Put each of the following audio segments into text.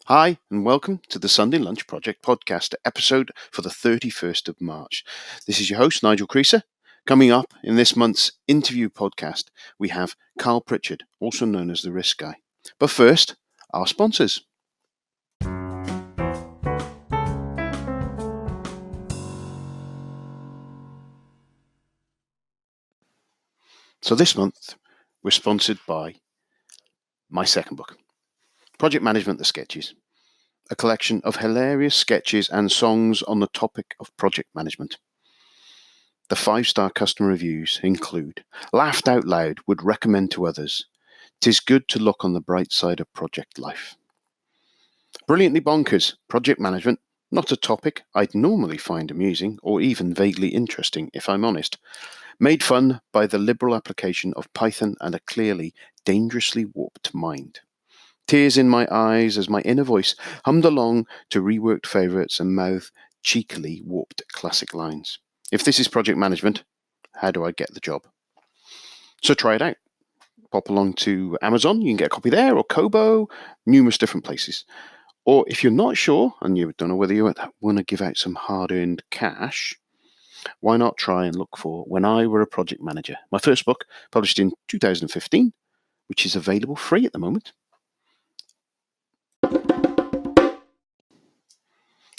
Hi, and welcome to the Sunday Lunch Project podcast episode for the 31st of March. This is your host, Nigel Creaser. Coming up in this month's interview podcast, we have Carl Pritchard, also known as the Risk Guy. But first, our sponsors. So this month, we're sponsored by my second book, Project Management: The Sketches, a collection of hilarious sketches and songs on the topic of project management. The 5-star customer reviews include, laughed out loud, would recommend to others, 'tis good to look on the bright side of project life. Brilliantly bonkers, project management, not a topic I'd normally find amusing or even vaguely interesting, if I'm honest. Made fun by the liberal application of Python and a clearly dangerously warped mind. Tears in my eyes as my inner voice hummed along to reworked favourites and mouthed cheekily warped classic lines. If this is project management, how do I get the job? So try it out. Pop along to Amazon, you can get a copy there, or Kobo, numerous different places. Or if you're not sure and you don't know whether you want to give out some hard-earned cash, why not try and look for When I Were a Project Manager, my first book, published in 2015, which is available free at the moment.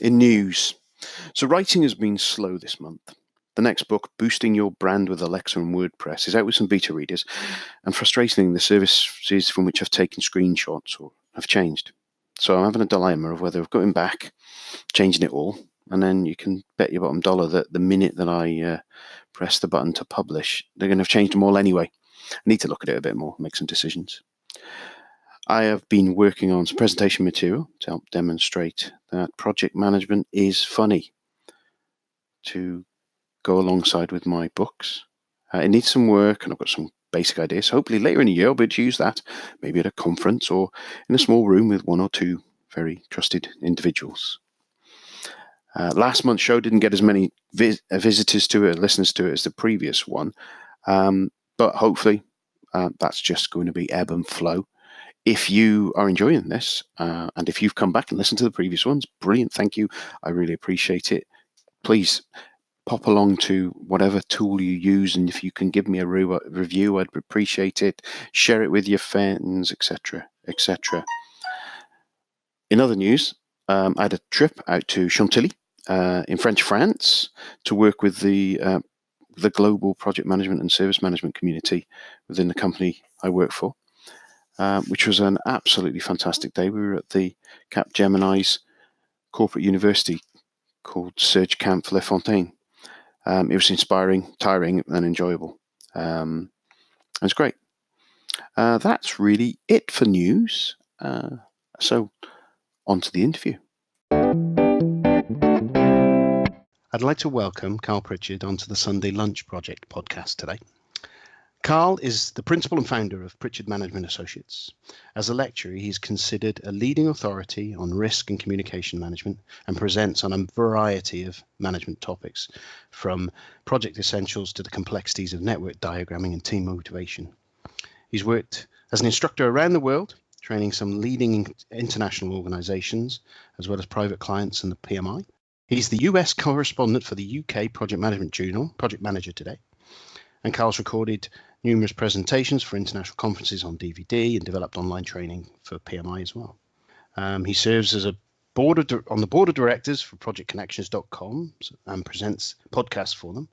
In news, so writing has been slow this month. The next book, Boosting Your Brand with Alexa and WordPress, is out with some beta readers, and frustratingly, the services from which I've taken screenshots or have changed. So I'm having a dilemma of whether going back, changing it all, and then you can bet your bottom dollar that the minute that I press the button to publish, they're going to have changed them all anyway. I need to look at it a bit more, make some decisions. I have been working on some presentation material to help demonstrate that project management is funny to go alongside with my books. It needs some work, and I've got some basic ideas. So hopefully later in the year I'll be able to use that, maybe at a conference or in a small room with one or two very trusted individuals. Last month's show didn't get as many visitors to it, listeners to it, as the previous one, but hopefully that's just going to be ebb and flow. If you are enjoying this, and if you've come back and listened to the previous ones, brilliant, thank you. I really appreciate it. Please pop along to whatever tool you use, and if you can give me a review, I'd appreciate it. Share it with your friends, etc., etc. In other news, I had a trip out to Chantilly in French France to work with the global project management and service management community within the company I work for, which was an absolutely fantastic day. We were at the Capgemini's corporate university called Serge Camp Le Fontaine. It was inspiring, tiring, and enjoyable. It was great. That's really it for news. So on to the interview. I'd like to welcome Carl Pritchard onto the Sunday Lunch Project podcast today. Carl is the principal and founder of Pritchard Management Associates. As a lecturer, he's considered a leading authority on risk and communication management and presents on a variety of management topics, from project essentials to the complexities of network diagramming and team motivation. He's worked as an instructor around the world, training some leading international organizations, as well as private clients and the PMI. He's the US correspondent for the UK Project Management Journal, Project Manager Today. And Carl's recorded numerous presentations for international conferences on DVD and developed online training for PMI as well. He serves as on the board of directors for projectconnections.com and presents podcasts for them,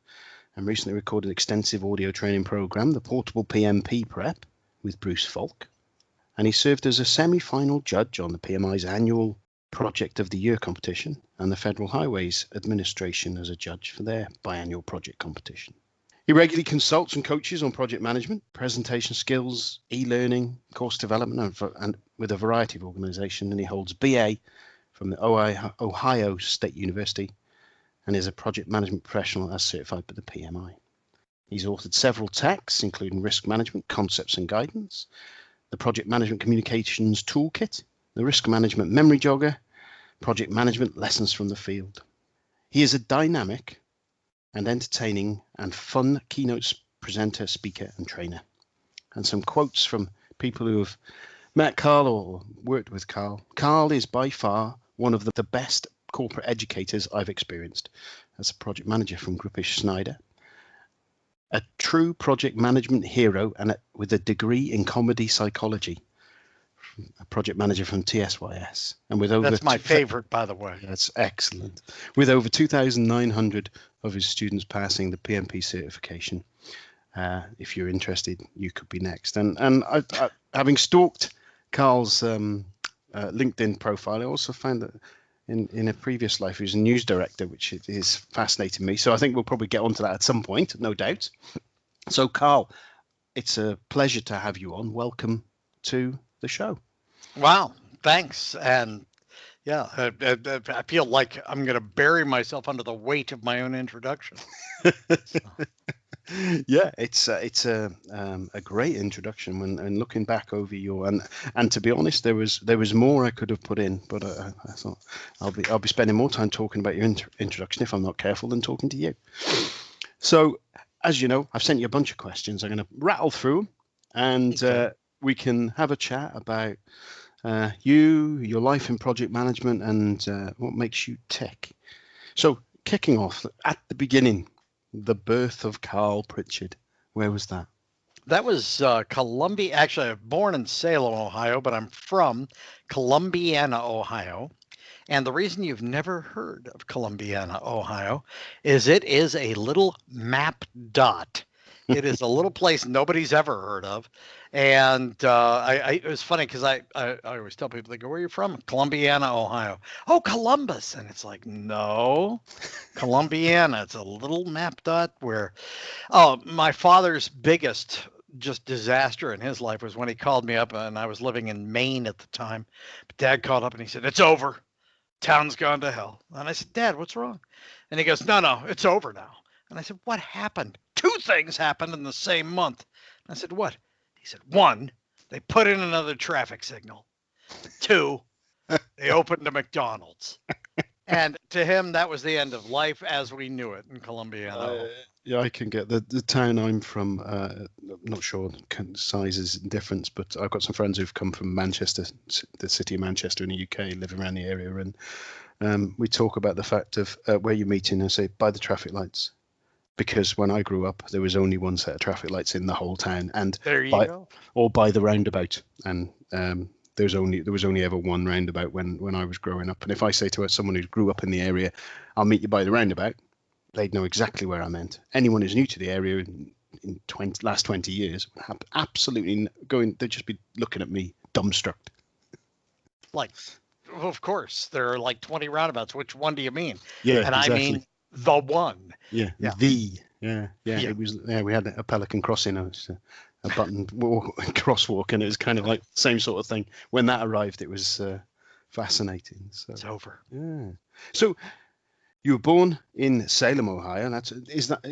and recently recorded an extensive audio training program, the Portable PMP Prep, with Bruce Falk. And he served as a semi-final judge on the PMI's annual Project of the Year competition and the Federal Highways Administration as a judge for their biannual project competition. He regularly consults and coaches on project management, presentation skills, e-learning, course development, and with a variety of organizations. And he holds BA from the Ohio State University and is a project management professional as certified by the PMI. He's authored several texts, including Risk Management Concepts and Guidance, the Project Management Communications Toolkit, the Risk Management Memory Jogger, Project Management Lessons from the Field. He is a dynamic and entertaining and fun keynote presenter, speaker, and trainer. And some quotes from people who have met Carl or worked with Carl. Carl is by far one of the best corporate educators I've experienced as a project manager from Gruppisch Schneider. A true project management hero and with a degree in comedy psychology. A project manager from TSYS. And with over That's my favorite, by the way. That's excellent. With over 2,900 of his students passing the PMP certification. If you're interested, you could be next. And I, having stalked Carl's LinkedIn profile, I also found that in a previous life he was a news director, which is fascinating me. So I think we'll probably get onto that at some point, no doubt. So Carl, it's a pleasure to have you on. Welcome to the show. Wow, thanks. And yeah, I feel like I'm going to bury myself under the weight of my own introduction. Yeah, it's a great introduction. When looking back over your and to be honest, there was more I could have put in, but I thought I'll be spending more time talking about your introduction if I'm not careful than talking to you. So, as you know, I've sent you a bunch of questions. I'm going to rattle through them, and Okay. we can have a chat about your life in project management, and what makes you tick. So, kicking off at the beginning. The birth of Carl Pritchard. Where was that? That was Columbia. Actually, I'm born in Salem, Ohio, but I'm from Columbiana, Ohio. And the reason you've never heard of Columbiana, Ohio, is it is a little map dot. It is a little place nobody's ever heard of. And it was funny because I always tell people, they go, where are you from? Columbiana, Ohio. Oh, Columbus. And it's like, no, Columbiana. It's a little map dot where, oh, my father's biggest just disaster in his life was when he called me up, and I was living in Maine at the time. But Dad called up and he said, it's over. Town's gone to hell. And I said, Dad, what's wrong? And he goes, no, it's over now. And I said, what happened? Two things happened in the same month. And I said, what? He said, one, they put in another traffic signal. Two, they opened a McDonald's. And to him, that was the end of life as we knew it in Columbiana. Yeah, I can get the town I'm from. I'm not sure sizes and difference, but I've got some friends who've come from Manchester, the city of Manchester in the UK, live around the area, and we talk about the fact of where you're meeting and say by the traffic lights, because when I grew up there was only one set of traffic lights in the whole town, and There you go. or by the roundabout, and there was only ever one roundabout when I was growing up. And if I say to someone who grew up in the area, I'll meet you by the roundabout, they'd know exactly where I meant. Anyone who's new to the area in last 20 years would have absolutely they'd just be looking at me dumbstruck. Like, well, of course, there are like 20 roundabouts. Which one do you mean? Yeah, and exactly. I mean the one. Yeah. It was. Yeah, we had a Pelican Crossing. A button crosswalk, and it was kind of like the same sort of thing. When that arrived, it was fascinating. So it's over. Yeah. So you were born in Salem, Ohio. Is that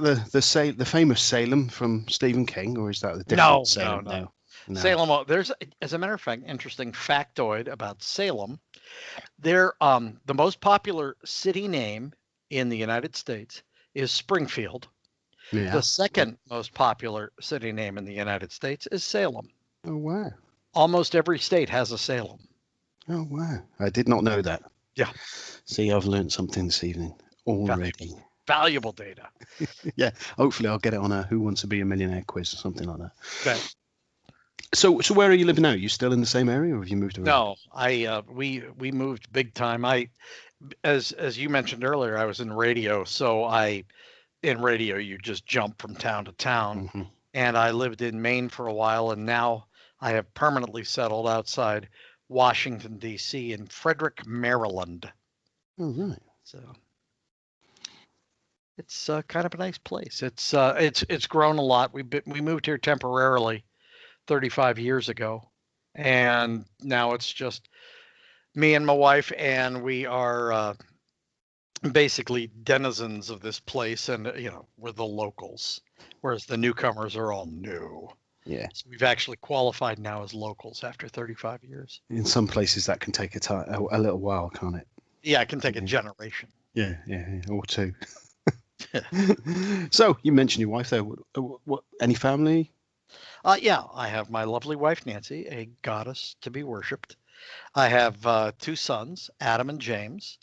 the famous Salem from Stephen King, or is that the different Salem? No. Salem. There's, as a matter of fact, interesting factoid about Salem. They're the most popular city name in the United States is Springfield. Yeah. The second most popular city name in the United States is Salem. Oh, wow. Almost every state has a Salem. Oh, wow. I did not know that. Yeah. See, I've learned something this evening already. Valuable data. Yeah. Hopefully I'll get it on a Who Wants to Be a Millionaire quiz or something like that. Okay. So where are you living now? Are you still in the same area, or have you moved around? No, we moved big time. As you mentioned earlier, I was in radio, so in radio, you just jump from town to town. Mm-hmm. And I lived in Maine for a while, and now I have permanently settled outside Washington, D.C. in Frederick, Maryland. Oh, right. So it's kind of a nice place. It's grown a lot. We moved here temporarily 35 years ago, and now it's just me and my wife, and we are basically denizens of this place, and we're the locals, whereas the newcomers are all new. Yeah. So we've actually qualified now as locals after 35 years. In some places that can take a little while, can't it? Yeah, it can take a generation. Yeah, or two. So you mentioned your wife there. What any family? Yeah, I have my lovely wife, Nancy, a goddess to be worshipped. I have 2 sons, Adam and James,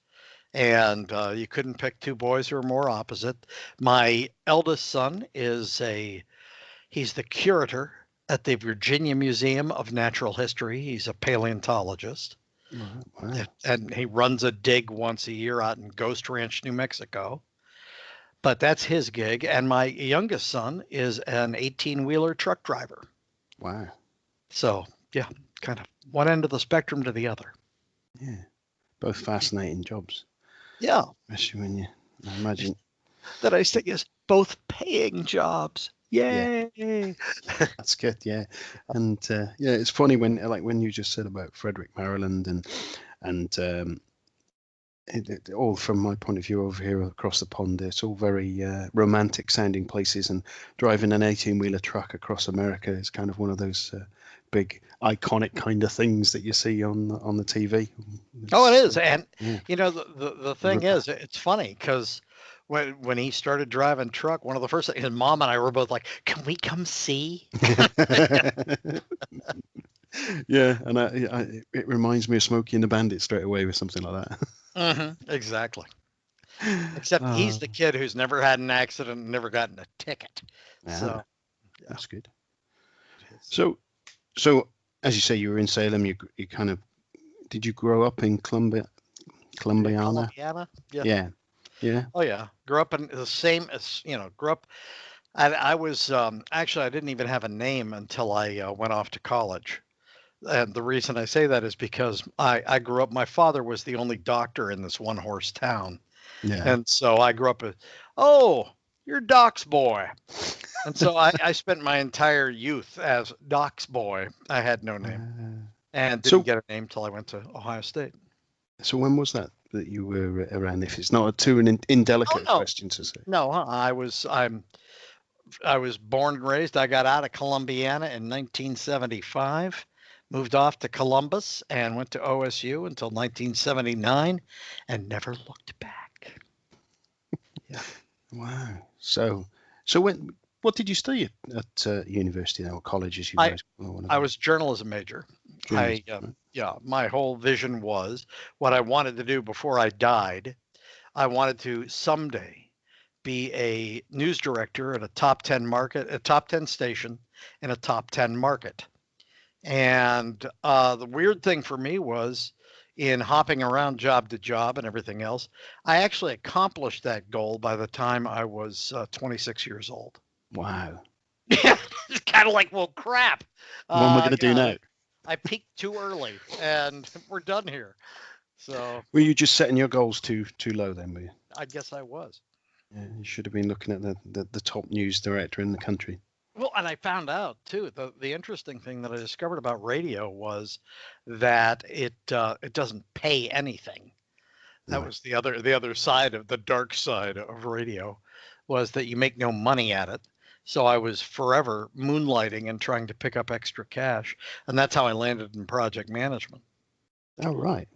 and you couldn't pick 2 boys who are more opposite. My eldest son he's the curator at the Virginia Museum of Natural History. He's a paleontologist, Right, wow. and he runs a dig once a year out in Ghost Ranch, New Mexico. But that's his gig. And my youngest son is an 18-wheeler truck driver. Wow. So, yeah, kind of one end of the spectrum to the other. Yeah. Both fascinating jobs. Yeah. Especially when I imagine. That I think is both paying jobs. Yay. Yeah. That's good, yeah. And yeah, it's funny when you just said about Frederick, Maryland, and all from my point of view over here across the pond, it's all very romantic sounding places, and driving an 18-wheeler truck across America is kind of one of those big iconic kind of things that you see on the TV. Oh, it is. And yeah. the thing is, it's funny because when he started driving truck, one of the first things, his mom and I were both like, "Can we come see?" Yeah, and it reminds me of Smokey and the Bandit straight away with something like that. Exactly. Except he's the kid who's never had an accident and never gotten a ticket. Yeah, So that's good. So as you say, you were in Salem. You kind of did you grow up in Columbiana? Columbiana? Yeah. Yeah. Oh yeah. Grew up in the same as grew up. I was actually I didn't even have a name until I went off to college. And the reason I say that is because I grew up, my father was the only doctor in this one horse town. Yeah. And so I grew up as, oh, you're Doc's boy. And so I spent my entire youth as Doc's boy. I had no name and didn't get a name till I went to Ohio State. So when was that you were around? If it's not too indelicate question to say. No, I was born and raised. I got out of Columbiana in 1975. Moved off to Columbus and went to OSU until 1979 and never looked back. Yeah. Wow. So what did you study at university now, or college as you guys? I was journalism major. My whole vision was what I wanted to do before I died. I wanted to someday be a news director at a top 10 market, a top 10 station in a top 10 market. And the weird thing for me was in hopping around job to job and everything else, I actually accomplished that goal by the time I was 26 years old. Wow. It's kind of like, well, crap. What am I going to do now? I peaked too early and we're done here. So were you just setting your goals too low then, were you? I guess I was. Yeah, you should have been looking at the top news director in the country. Well, and I found out too, the interesting thing that I discovered about radio was that it doesn't pay anything. That was the other side of the dark side of radio, was that you make no money at it. So I was forever moonlighting and trying to pick up extra cash, and that's how I landed in project management. Oh, right.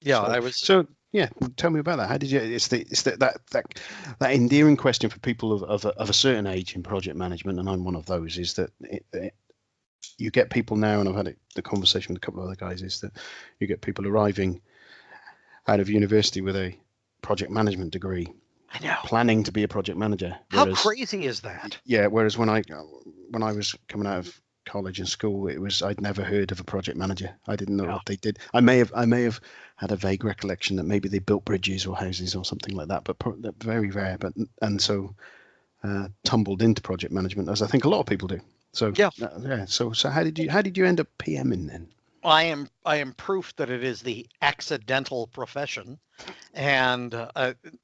Yeah, I was. So yeah, tell me about that. How did you? It's that endearing question for people of a certain age in project management, and I'm one of those. Is that you get people now, and I've had the conversation with a couple of other guys. Is that you get people arriving out of university with a project management degree. I know. Planning to be a project manager. How crazy is that? Yeah. Whereas when I was coming out of college and school, I'd never heard of a project manager. I didn't know what they did. I may have had a vague recollection that maybe they built bridges or houses or something like that, but very rare. So tumbled into project management, as I think a lot of people do. So yeah. So how did you end up PMing then? I am proof that it is the accidental profession, and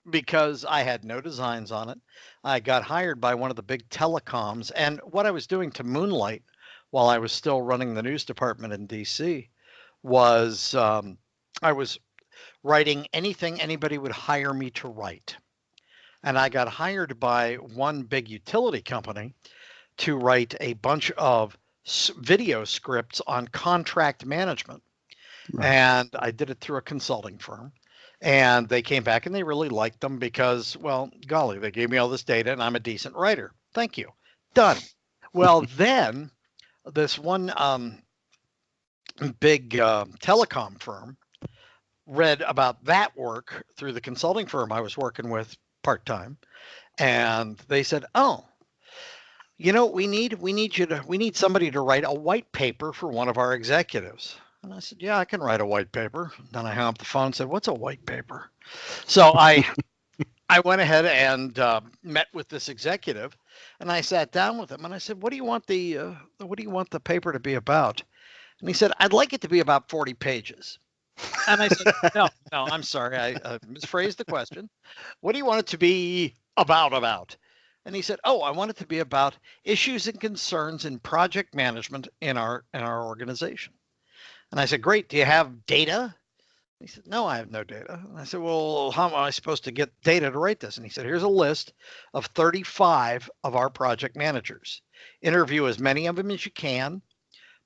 because I had no designs on it, I got hired by one of the big telecoms. And what I was doing to moonlight while I was still running the news department in DC was I was writing anything anybody would hire me to write. And I got hired by one big utility company to write a bunch of video scripts on contract management. Right. And I did it through a consulting firm. And they came back and they really liked them because, well, golly, they gave me all this data and I'm a decent writer. Thank you. Done. Well, then this one big telecom firm read about that work through the consulting firm I was working with part-time, and they said, "Oh, we need somebody to write a white paper for one of our executives." And I said, "Yeah, I can write a white paper." Then I hung up the phone and said, "What's a white paper?" So I went ahead and met with this executive, and I sat down with him and I said, "What do you want the paper to be about?" And he said, "I'd like it to be about 40 pages." And I said, "No, no, I'm sorry, I misphrased the question. What do you want it to be about?" And he said, "Oh, I want it to be about issues and concerns in project management in our organization." And I said, "Great. Do you have data?" He said, "No, I have no data." And I said, "Well, how am I supposed to get data to write this?" And he said, "Here's a list of 35 of our project managers. Interview as many of them as you can,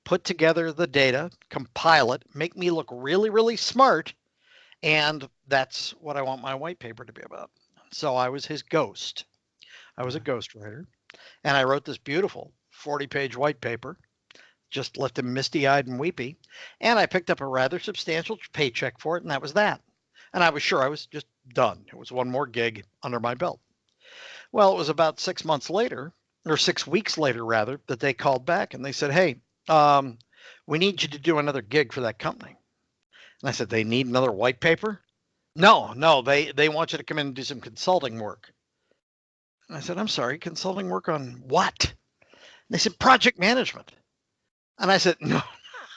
put together the data, compile it, make me look really, really smart, and that's what I want my white paper to be about." So I was his ghost. I was a ghostwriter, and I wrote this beautiful 40-page white paper, just left him misty-eyed and weepy, and I picked up a rather substantial paycheck for it, and that was that. And I was sure I was just done. It was one more gig under my belt. Well, it was about 6 months later, or 6 weeks later, rather, that they called back and they said, "Hey, we need you to do another gig for that company." And I said, "They need another white paper?" "No, no, they want you to come in and do some consulting work." And I said, "I'm sorry, consulting work on what?" And they said, "Project management." And I said, "No,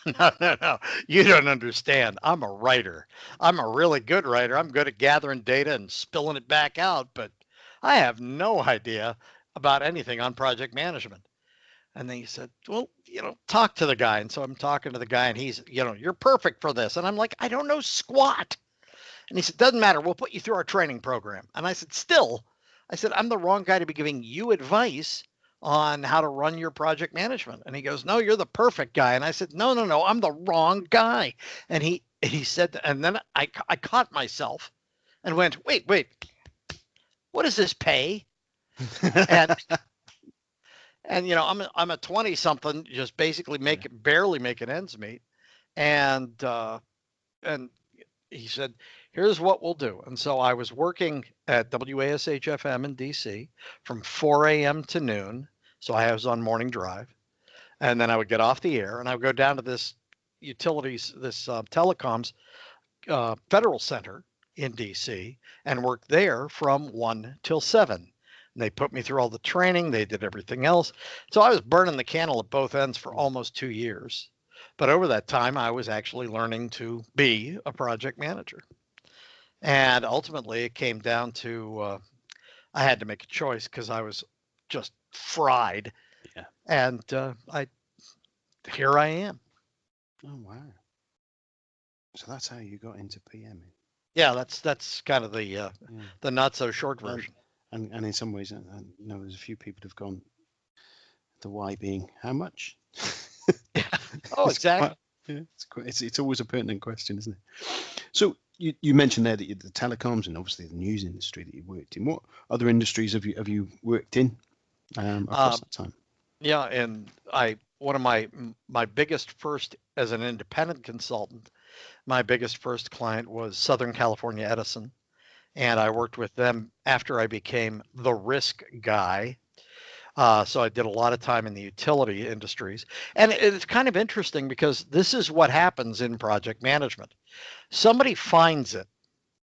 no, no, no. You don't understand. I'm a writer. I'm a really good writer. I'm good at gathering data and spilling it back out, but I have no idea about anything on project management." And then he said, "Well, talk to the guy." And so I'm talking to the guy, and he's, "You're perfect for this." And I'm like, "I don't know squat." And he said, "Doesn't matter. We'll put you through our training program." And I said, I said, "I'm the wrong guy to be giving you advice on how to run your project management." And he goes, "No, you're the perfect guy." And I said, "No, no, no, I'm the wrong guy." And he said, and then I caught myself and went, wait, what does this pay?" And I'm a 20 something, just basically barely making ends meet. And and he said, "Here's what we'll do." And so I was working at WASH-FM in DC from 4 a.m. to noon. So I was on morning drive. And then I would get off the air and I would go down to this telecoms federal center in DC and work there from 1 till 7. And they put me through all the training. They did everything else. So I was burning the candle at both ends for almost 2 years. But over that time, I was actually learning to be a project manager. And ultimately, it came down to I had to make a choice because I was just fried. Yeah. And here I am. Oh wow. So that's how you got into PMing. Yeah, that's kind of the not so short version. And in some ways, there's a few people who've gone. The why being how much? Oh, exactly. It's always a pertinent question, isn't it? So you mentioned there that the telecoms and obviously the news industry that you worked in. What other industries have you worked in across that time? Yeah, and one of my biggest first as an independent consultant, my biggest first client was Southern California Edison, and I worked with them after I became the risk guy. So I did a lot of time in the utility industries. And it's kind of interesting because this is what happens in project management. Somebody finds it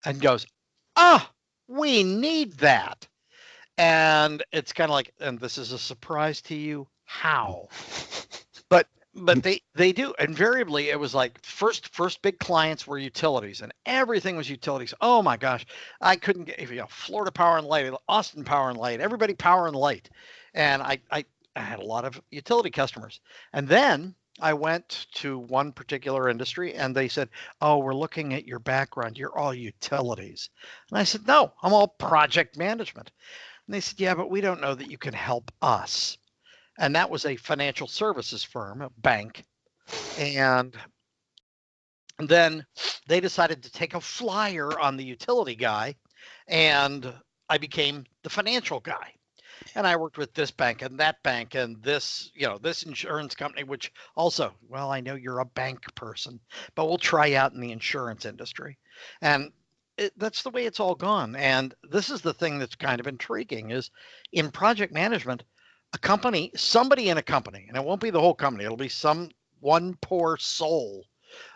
and goes, we need that. And it's kind of like, and this is a surprise to you, how? But they do. Invariably, it was like first big clients were utilities, and everything was utilities. Oh my gosh, I couldn't get Florida Power and Light, Austin Power and Light, everybody Power and Light, and I had a lot of utility customers. And then I went to one particular industry, and they said, "Oh, we're looking at your background. You're all utilities." And I said, "No, I'm all project management." And they said, "Yeah, but we don't know that you can help us." And that was a financial services firm, a bank. And then they decided to take a flyer on the utility guy, and I became the financial guy. And I worked with this bank and that bank and this, this insurance company, which also, well, I know you're a bank person, but we'll try you out in the insurance industry. And that's the way it's all gone. And this is the thing that's kind of intriguing is in project management, somebody in a company, and it won't be the whole company, it'll be some one poor soul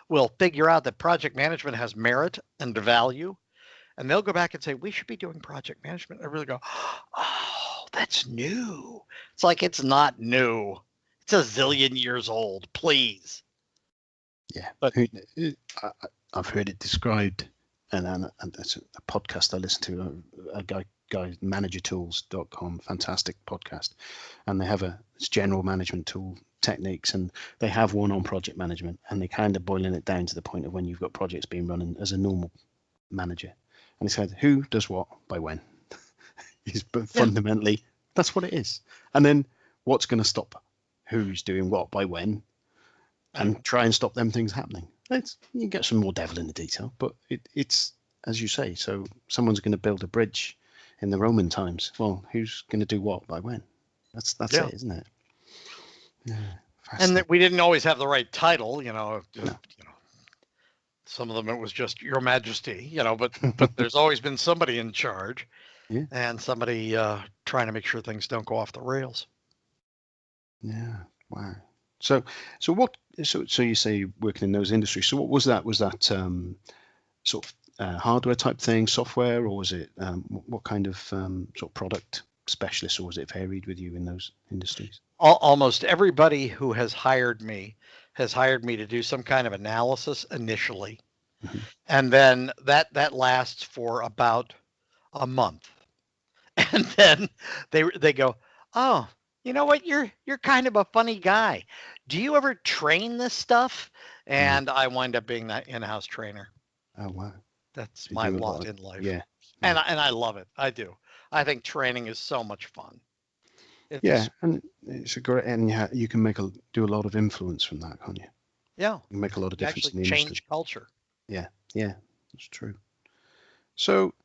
will figure out that project management has merit and value, and they'll go back and say, we should be doing project management. And I really go, oh, that's new. It's like, it's not new. It's a zillion years old, please. Yeah, But I've heard it described, and that's a podcast I listen to, a guy managertools.com, fantastic podcast, and they have it's general management tool techniques, and they have one on project management, and they kind of boiling it down to the point of when you've got projects being run as a normal manager, and he said who does what by when. Fundamentally that's what it is, and then what's going to stop who's doing what by when, and try and stop them things happening. You get some more devil in the detail, but it's as you say. So someone's going to build a bridge in the Roman times. Well, who's going to do what by when? That's it, isn't it? Yeah. And that we didn't always have the right title, some of them it was just Your Majesty, but there's always been somebody in charge, and somebody trying to make sure things don't go off the rails. Yeah. Wow. So you say you're working in those industries. So what was that? Was that sort of hardware type thing, software, or was it what kind of sort of product specialist, or was it varied with you in those industries? Almost everybody who has hired me to do some kind of analysis initially, and then that lasts for about a month, and then they go, oh, you know what, you're kind of a funny guy. Do you ever train this stuff? And I wind up being that in-house trainer. Oh wow, that's my lot in life. Yeah. And I love it. I do. I think training is so much fun. And it's a great, and you can do a lot of influence from that, can't you? Yeah, you can make a lot of difference in the change industry. Culture. Yeah, that's true. So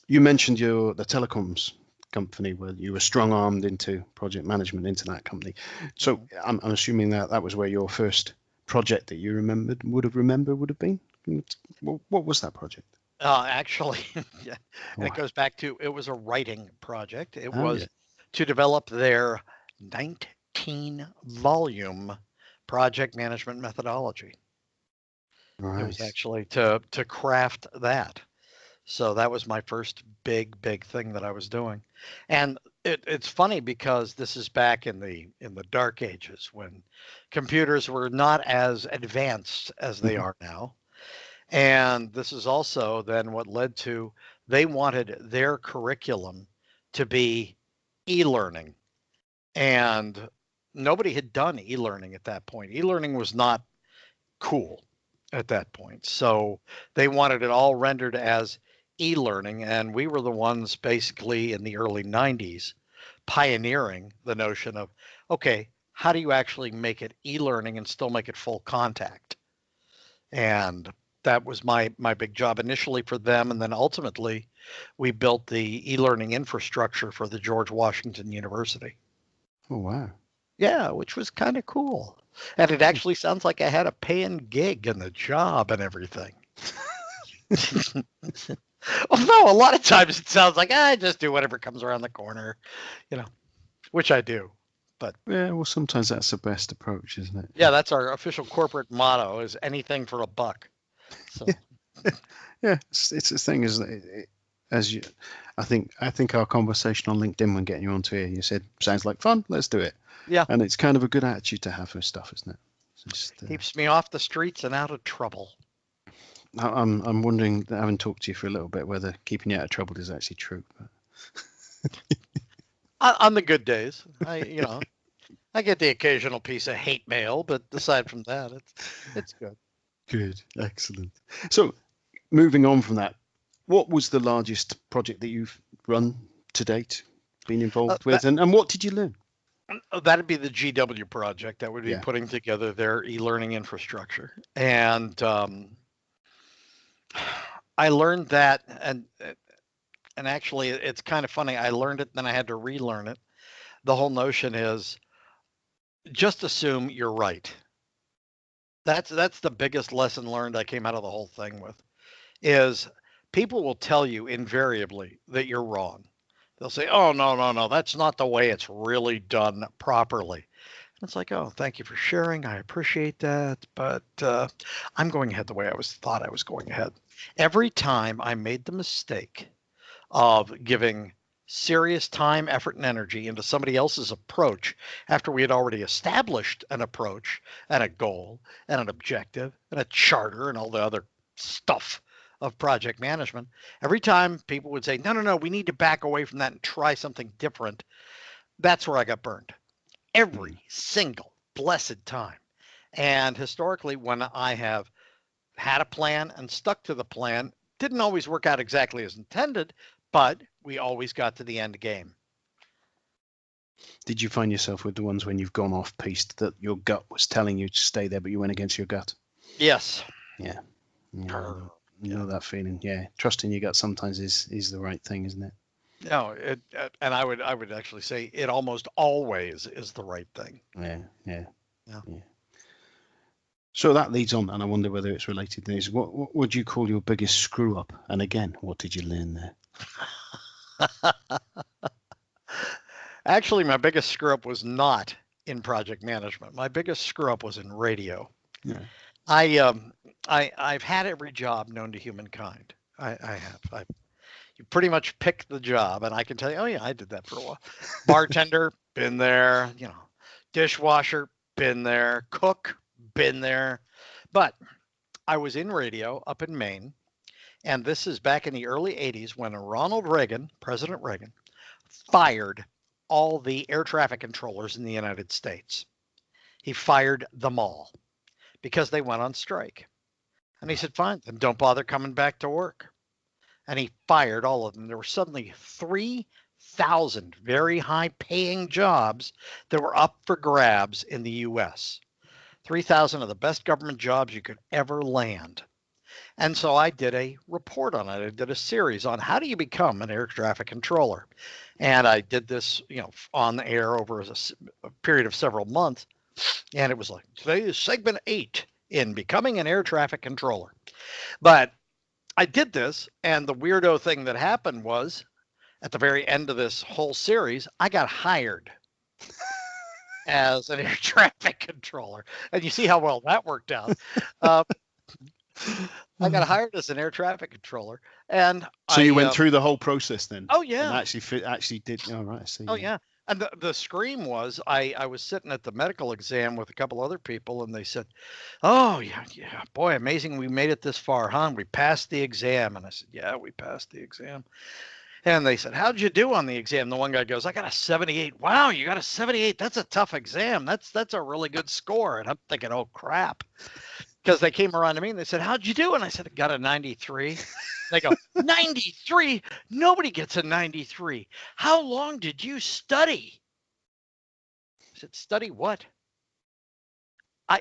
you mentioned the telecoms company where you were strong-armed into project management into that company. So I'm assuming that was where your first project that you would have been. What was that project? Actually, yeah. And it goes back to, it was a writing project. It was to develop their 19-volume project management methodology. Right. It was actually to craft that. So that was my first big thing that I was doing. And it's funny because this is back in the dark ages when computers were not as advanced as they are now. And this is also then what led to, they wanted their curriculum to be e-learning. And nobody had done e-learning at that point. E-learning was not cool at that point. So they wanted it all rendered as e-learning. And we were the ones basically in the early 90s pioneering the notion of, okay, how do you actually make it e-learning and still make it full contact? And that was my big job initially for them. And then ultimately we built the e-learning infrastructure for the George Washington University. Oh, wow. Yeah, which was kind of cool. And it actually sounds like I had a paying gig and the job and everything. Although a lot of times it sounds like I just do whatever comes around the corner, which I do. But yeah, well, sometimes that's the best approach, isn't it? Yeah, that's our official corporate motto: is anything for a buck. So yeah, it's the thing, isn't it? I think our conversation on LinkedIn when getting you onto here, you said sounds like fun, let's do it. Yeah, and it's kind of a good attitude to have for stuff, isn't it? Keeps me off the streets and out of trouble. I'm wondering, having talked to you for a little bit, whether keeping you out of trouble is actually true. On the good days, I get the occasional piece of hate mail, but aside from that, it's good. Good, excellent. So, moving on from that, what was the largest project that you've run to date, been involved with, and what did you learn? That'd be the GW project. That would be putting together their e-learning infrastructure, and I learned that, and And actually, it's kind of funny. I learned it, then I had to relearn it. The whole notion is just assume you're right. That's the biggest lesson learned I came out of the whole thing with is people will tell you invariably that you're wrong. They'll say, "Oh, no, no, no, that's not the way it's really done properly." And it's like, "Oh, thank you for sharing. I appreciate that, but I'm going ahead the way I thought I was going ahead." Every time I made the mistake of giving serious time, effort, and energy into somebody else's approach after we had already established an approach and a goal and an objective and a charter and all the other stuff of project management. Every time people would say, no, no, no, we need to back away from that and try something different. That's where I got burned every single blessed time. And historically, when I have had a plan and stuck to the plan, didn't always work out exactly as intended, but we always got to the end game. Did you find yourself with the ones when you've gone off piste that your gut was telling you to stay there, but you went against your gut? Yes. Yeah. You know that feeling. Yeah. Trusting your gut sometimes is the right thing, isn't it? No, and I would actually say it almost always is the right thing. Yeah. So that leads on, and I wonder whether it's related to this. What would you call your biggest screw up? And again, what did you learn there? Actually, my biggest screw up was not in project management. My biggest screw up was in radio. Yeah. I've had every job known to humankind. I have. You pretty much pick the job, and I can tell you, oh yeah, I did that for a while. Bartender, been there. Dishwasher, been there. Cook, been there. But I was in radio up in Maine, and this is back in the early 80s when Ronald Reagan, President Reagan, fired all the air traffic controllers in the United States. He fired them all because they went on strike. And he said, fine, then don't bother coming back to work. And he fired all of them. There were suddenly 3,000 very high paying jobs that were up for grabs in the US. 3,000 of the best government jobs you could ever land. And so I did a report on it. I did a series on how do you become an air traffic controller. And I did this, on the air over a period of several months. And it was like, today is segment 8 in becoming an air traffic controller. But I did this, and the weirdo thing that happened was at the very end of this whole series, I got hired as an air traffic controller. And you see how well that worked out. I got hired as an air traffic controller, and so you went through the whole process then. Oh yeah, and actually did. Oh right, I see. Oh yeah, and the scream was I was sitting at the medical exam with a couple other people, and they said, "Oh yeah, boy, amazing, we made it this far, huh? We passed the exam." And I said, "Yeah, we passed the exam." And they said, "How'd you do on the exam?" The one guy goes, "I got a 78." Wow, you got a 78? That's a tough exam. That's a really good score. And I'm thinking, oh crap. Because they came around to me and they said, "How'd you do?" And I said, "I got a 93. They go, 93? Nobody gets a 93. How long did you study? I said, study what? I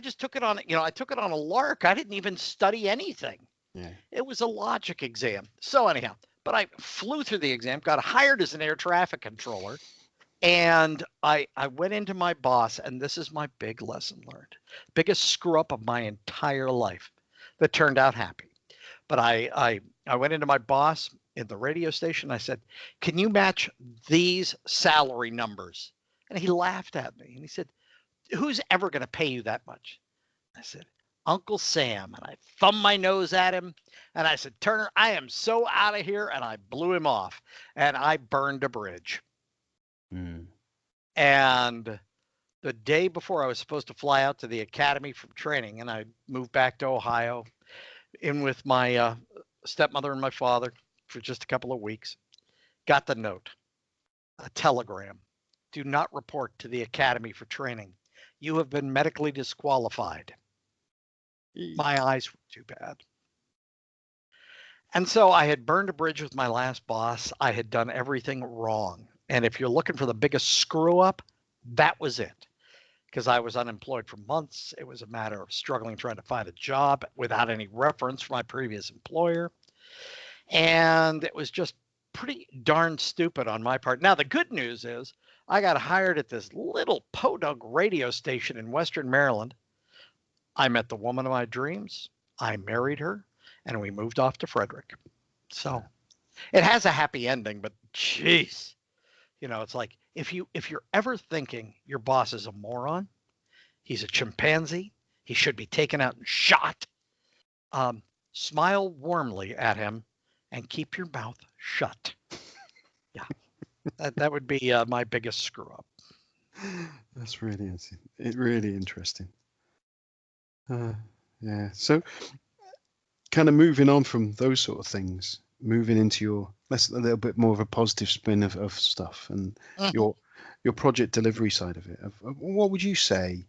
just took it on, I took it on a lark. I didn't even study anything. Yeah. It was a logic exam. So anyhow, but I flew through the exam, got hired as an air traffic controller. And I went into my boss, and this is my big lesson learned. Biggest screw up of my entire life that turned out happy. But I went into my boss in the radio station. I said, "Can you match these salary numbers?" And he laughed at me and he said, "Who's ever going to pay you that much?" I said, "Uncle Sam." And I thumbed my nose at him and I said, "Turner, I am so out of here." And I blew him off and I burned a bridge. And the day before I was supposed to fly out to the academy from training, and I moved back to Ohio in with my stepmother and my father for just a couple of weeks, got the note, a telegram. Do not report to the academy for training. You have been medically disqualified. My eyes were too bad. And so I had burned a bridge with my last boss. I had done everything wrong. And if you're looking for the biggest screw up, that was it. Because I was unemployed for months. It was a matter of struggling trying to find a job without any reference from my previous employer. And it was just pretty darn stupid on my part. Now, the good news is I got hired at this little podunk radio station in Western Maryland. I met the woman of my dreams. I married her, and we moved off to Frederick. So it has a happy ending, but geez, it's like if you're ever thinking your boss is a moron, he's a chimpanzee, he should be taken out and shot. Smile warmly at him and keep your mouth shut. Yeah, that would be my biggest screw up. That's really interesting. Yeah. So, kind of moving on from those sort of things, moving into a little bit more of a positive spin of stuff, and your project delivery side of it. What would you say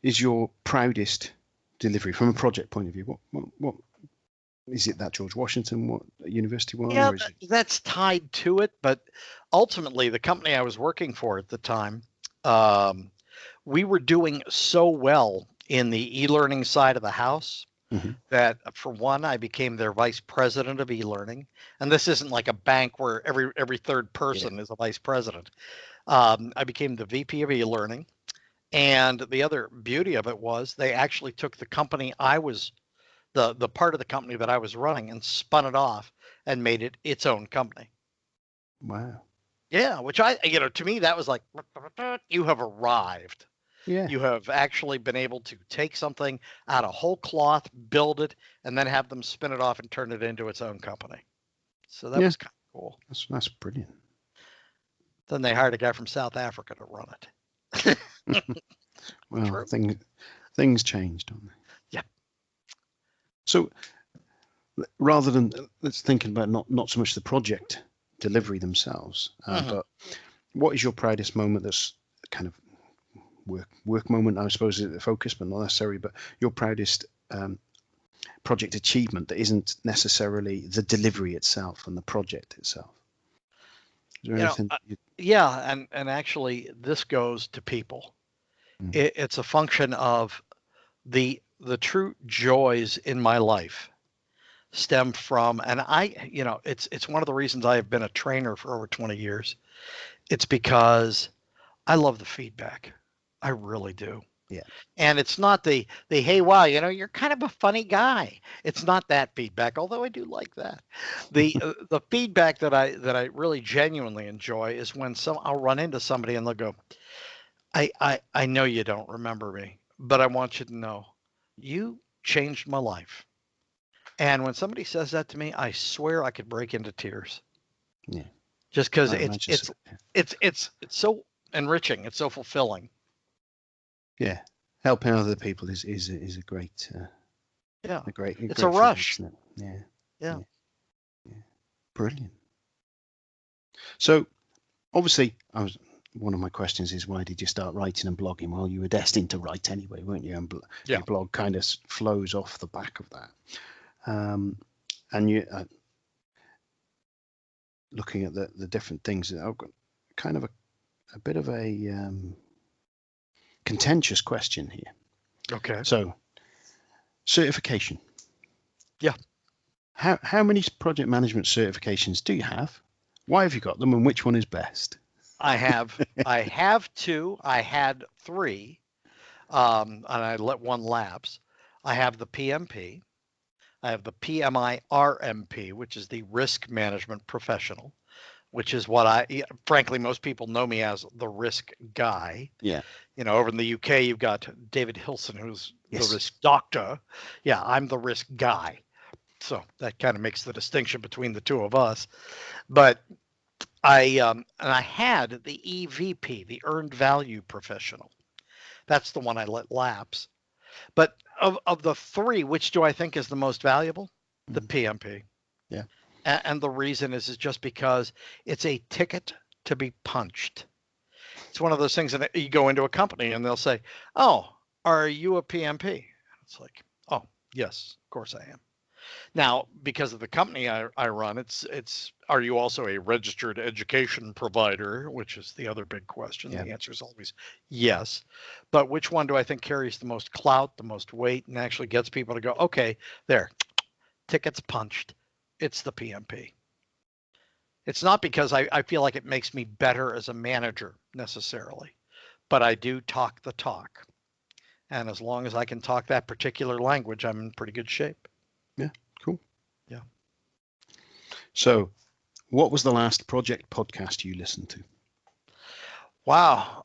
is your proudest delivery from a project point of view? What is it? That George Washington, what university one? Yeah, or is it... that's tied to it, but ultimately the company I was working for at the time, we were doing so well in the e-learning side of the house that, for one, I became their vice president of e-learning. And this isn't like a bank where every third person is a vice president. I became the VP of e-learning. And the other beauty of it was they actually took the company I was, the part of the company that I was running, and spun it off and made it its own company. Wow. Yeah, which to me, that was like, you have arrived. Yeah. You have actually been able to take something out of whole cloth, build it, and then have them spin it off and turn it into its own company. So that was kind of cool. That's brilliant. Then they hired a guy from South Africa to run it. Well, things changed, don't they? Yeah. So rather than let's think about not so much the project delivery themselves, but what is your proudest moment that's kind of work moment, I suppose, is the focus, but not necessarily, but your proudest project achievement that isn't necessarily the delivery itself and the project itself? Is there anything? Yeah, and actually this goes to people. It's a function of the true joys in my life stem from, and it's one of the reasons I have been a trainer for over 20 years. It's because I love the feedback. I really do. Yeah. And it's not the hey, wow, you're kind of a funny guy. It's not that feedback, although I do like that. The feedback that I really genuinely enjoy is when I'll run into somebody and they'll go, I know you don't remember me, but I want you to know you changed my life. And when somebody says that to me, I swear I could break into tears. Yeah. Just because it's so enriching, it's so fulfilling. Yeah, helping other people is a great it's a rush, isn't it? Yeah. Brilliant. So obviously one of my questions is, why did you start writing and blogging? Well, you were destined to write anyway, weren't you? And your blog kind of flows off the back of that. And you looking at the different things, I've got kind of a bit of a contentious question here. Okay. So, certification. Yeah. How many project management certifications do you have? Why have you got them, and which one is best? I have 2. I had 3, and I let one lapse. I have the PMP. I have the PMI RMP, which is the Risk Management Professional, which is what frankly, most people know me as the risk guy. Yeah. Over in the UK, you've got David Hilson, who's the risk doctor. Yeah, I'm the risk guy. So that kind of makes the distinction between the two of us. But and I had the EVP, the Earned Value Professional. That's the one I let lapse. But of the 3, which do I think is the most valuable? The PMP. Yeah. And the reason is just because it's a ticket to be punched. It's one of those things that you go into a company and they'll say, "Oh, are you a PMP?" It's like, "Oh, yes, of course I am." Now, because of the company I run, it's are you also a registered education provider, which is the other big question. Yeah. The answer is always yes. But which one do I think carries the most clout, the most weight, and actually gets people to go, "Okay, there, tickets punched. It's the PMP." It's not because I feel like it makes me better as a manager necessarily, but I do talk the talk. And as long as I can talk that particular language, I'm in pretty good shape. Yeah, cool. Yeah. So, what was the last project podcast you listened to? Wow.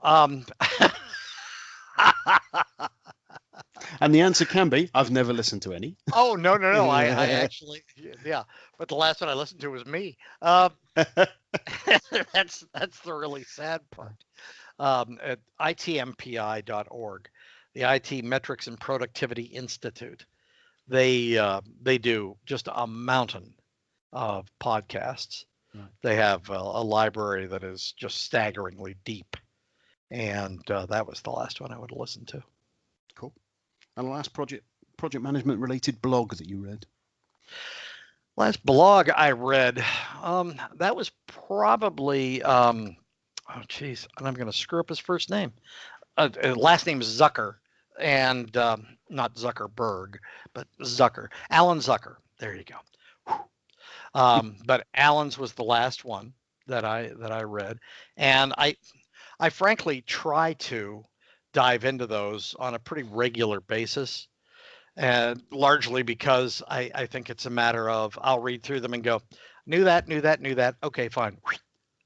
And the answer can be, I've never listened to any. Oh, no. I actually, yeah. But the last one I listened to was me. That's the really sad part. At itmpi.org, the IT Metrics and Productivity Institute, they do just a mountain of podcasts. Right. They have a library that is just staggeringly deep, and that was the last one I would listen to. Cool. And the last project management related blog that you read? Last blog I read, that was probably, oh geez, and I'm going to screw up his first name. Last name is Zucker, and not Zuckerberg, but Zucker, Alan Zucker. There you go. But Alan's was the last one that I read, and I frankly try to dive into those on a pretty regular basis. And largely because I think it's a matter of I'll read through them and go, knew that. Okay, fine.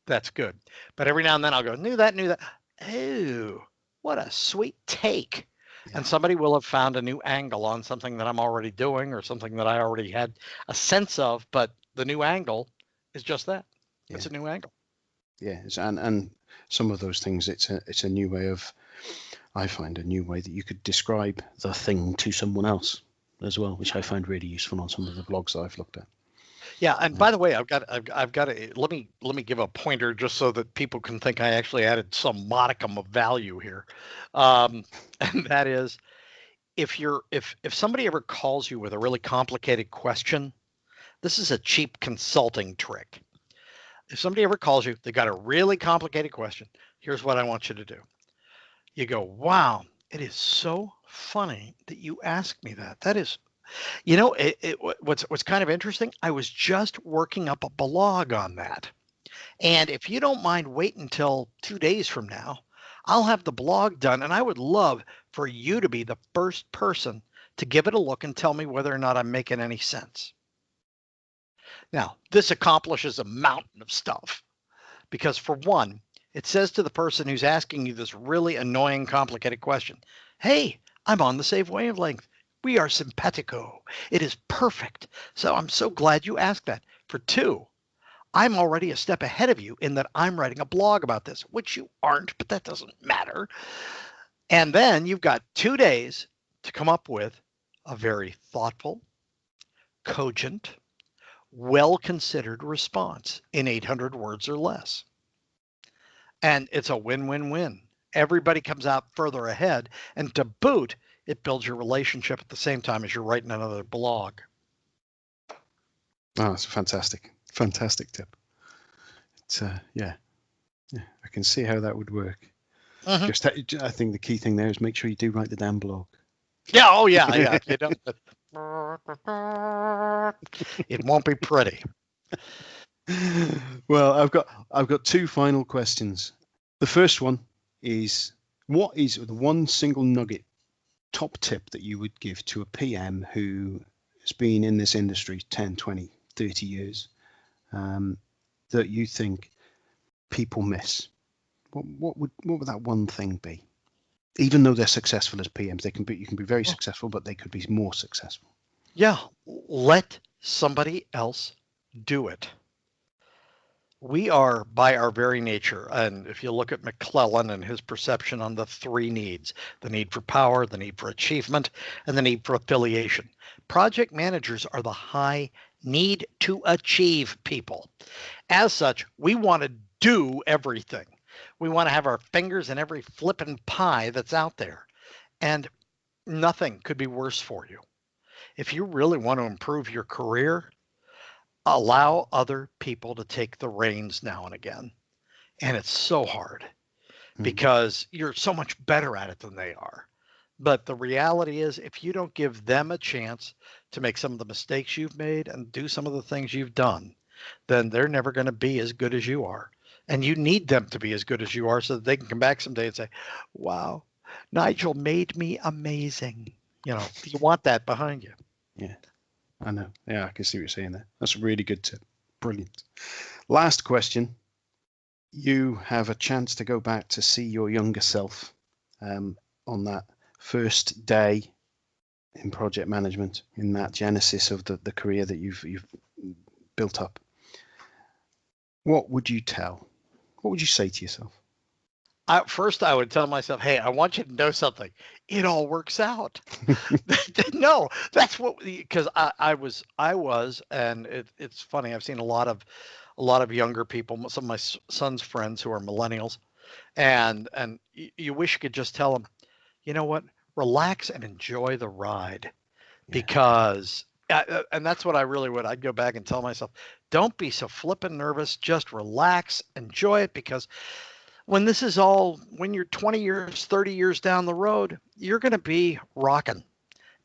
That's good. But every now and then I'll go, knew that. Oh, what a sweet take. Yeah. And somebody will have found a new angle on something that I'm already doing or something that I already had a sense of, but the new angle is just that. Yeah. It's a new angle. Yeah, and some of those things, it's a new way of, I find a new way that you could describe the thing to someone else as well, which I find really useful on some of the blogs that I've looked at. Yeah, and by the way, I've got to let me give a pointer just so that people can think I actually added some modicum of value here, and that is, if somebody ever calls you with a really complicated question, this is a cheap consulting trick. If somebody ever calls you, they got a really complicated question. Here's what I want you to do. You go, wow, it is so funny that you asked me that. That is, you know, what's kind of interesting, I was just working up a blog on that. And if you don't mind waiting until 2 days from now, I'll have the blog done. And I would love for you to be the first person to give it a look and tell me whether or not I'm making any sense. Now, this accomplishes a mountain of stuff because, for one, it says to the person who's asking you this really annoying, complicated question, hey, I'm on the same wavelength. We are simpatico. It is perfect. So I'm so glad you asked that. For two, I'm already a step ahead of you in that I'm writing a blog about this, which you aren't, but that doesn't matter. And then you've got 2 days to come up with a very thoughtful, cogent, well-considered response in 800 words or less. And it's a win-win-win. Everybody comes out further ahead. And to boot, it builds your relationship at the same time as you're writing another blog. Oh, that's a fantastic tip. It's yeah, I can see how that would work. Just, I think the key thing there is make sure you do write the damn blog. Yeah. Oh yeah. If you don't, it won't be pretty. Well, I've got two final questions. The first one is, what is the one single nugget, top tip that you would give to a PM who has been in this industry 10, 20, 30 years, that you think people miss? What would that one thing be? Even though they're successful as PMs, you can be very successful, but they could be more successful. Yeah, let somebody else do it. We are, by our very nature, and if you look at McClellan and his perception on the three needs, the need for power, the need for achievement, and the need for affiliation. Project managers are the high need to achieve people. As such, we want to do everything. We want to have our fingers in every flippin' pie that's out there. And nothing could be worse for you. If you really want to improve your career, allow other people to take the reins now and again. And it's so hard because you're so much better at it than they are. But the reality is, if you don't give them a chance to make some of the mistakes you've made and do some of the things you've done, then they're never going to be as good as you are. And you need them to be as good as you are so that they can come back someday and say, wow, Nigel made me amazing. You want that behind you. Yeah, I know. Yeah, I can see what you're saying there. That's a really good tip. Brilliant. Last question. You have a chance to go back to see your younger self on that first day in project management, in that genesis of the career that you've built up. What would you tell? What would you say to yourself? First, I would tell myself, hey, I want you to know something. It all works out. No, that's what, because I was, and it's funny. I've seen a lot of younger people, some of my son's friends who are millennials, and you wish you could just tell them, you know what, relax and enjoy the ride, because, and that's what I really would. I'd go back and tell myself, don't be so flippin' nervous. Just relax, enjoy it, because when this is all, when you're 20 years, 30 years down the road, you're going to be rocking.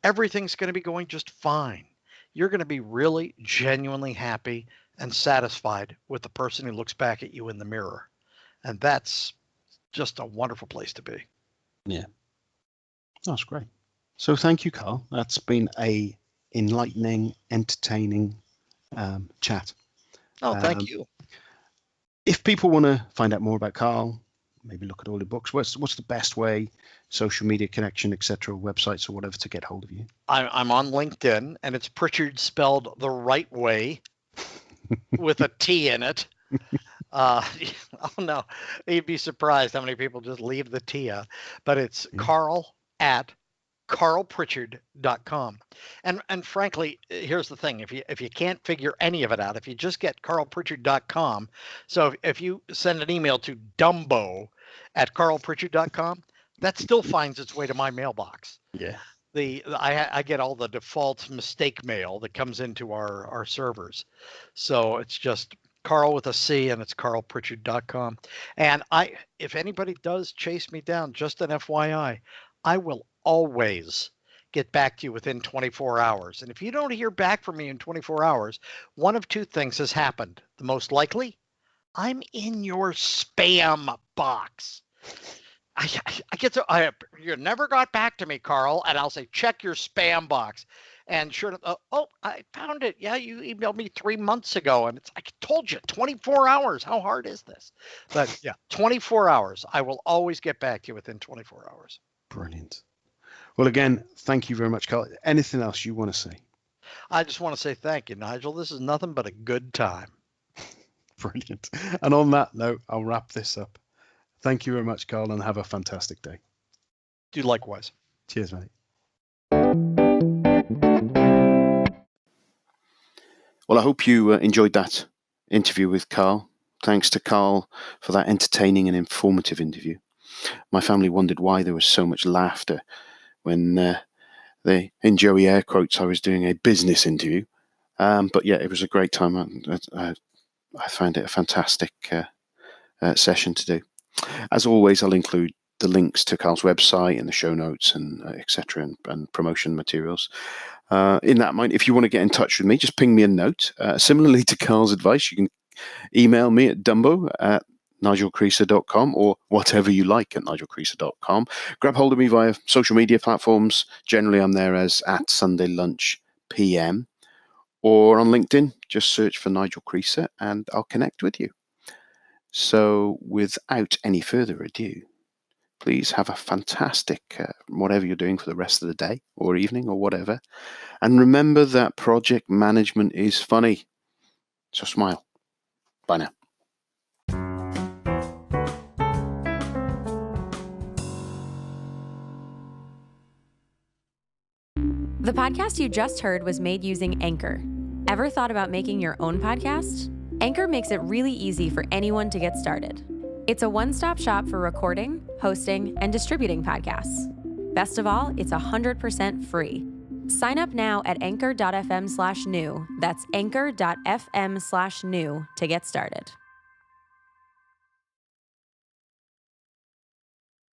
Everything's going to be going just fine. You're going to be really genuinely happy and satisfied with the person who looks back at you in the mirror. And that's just a wonderful place to be. Yeah. That's great. So thank you, Carl. That's been a enlightening, entertaining chat. Oh, thank you. If people want to find out more about Carl, maybe look at all the books, what's the best way, social media connection, etc., websites or whatever, to get hold of you? I'm on LinkedIn, and it's Pritchard spelled the right way with a T in it. Oh no, you'd be surprised how many people just leave the T out. But it's Carl at carlpritchard.com. And frankly, here's the thing. If you can't figure any of it out, if you just get carlpritchard.com, so if you send an email to Dumbo at carlpritchard.com, that still finds its way to my mailbox. Yeah. I get all the default mistake mail that comes into our servers. So it's just Carl with a C, and it's carlpritchard.com. And if anybody does chase me down, just an FYI, I will always get back to you within 24 hours. And if you don't hear back from me in 24 hours, one of two things has happened. The most likely, I'm in your spam box. I get to, you never got back to me, Carl, and I'll say, check your spam box. And sure enough, I found it. Yeah, you emailed me 3 months ago, and I told you, 24 hours. How hard is this? But yeah, 24 hours. I will always get back to you within 24 hours. Brilliant. Well, again, thank you very much, Carl. Anything else you want to say? I just want to say thank you, Nigel. This is nothing but a good time. Brilliant. And on that note, I'll wrap this up. Thank you very much, Carl, and have a fantastic day. Do likewise. Cheers, mate. Well, I hope you enjoyed that interview with Carl. Thanks to Carl for that entertaining and informative interview. My family wondered why there was so much laughter when in Joey air quotes, I was doing a business interview. But yeah, it was a great time. I found it a fantastic session to do. As always, I'll include the links to Carl's website and the show notes and etc. and promotion materials. In that mind, if you want to get in touch with me, just ping me a note. Similarly to Carl's advice, you can email me at dumbo@nigelcreaser.com or whatever you like at nigelcreaser.com. Grab hold of me via social media platforms. Generally, I'm there as @SundayLunchPM, or on LinkedIn, just search for Nigel Creaser and I'll connect with you. So without any further ado, please have a fantastic whatever you're doing for the rest of the day or evening or whatever. And remember that project management is funny. So smile. Bye now. The podcast you just heard was made using Anchor. Ever thought about making your own podcast? Anchor makes it really easy for anyone to get started. It's a one-stop shop for recording, hosting, and distributing podcasts. Best of all, it's 100% free. Sign up now at anchor.fm/new. That's anchor.fm/new to get started.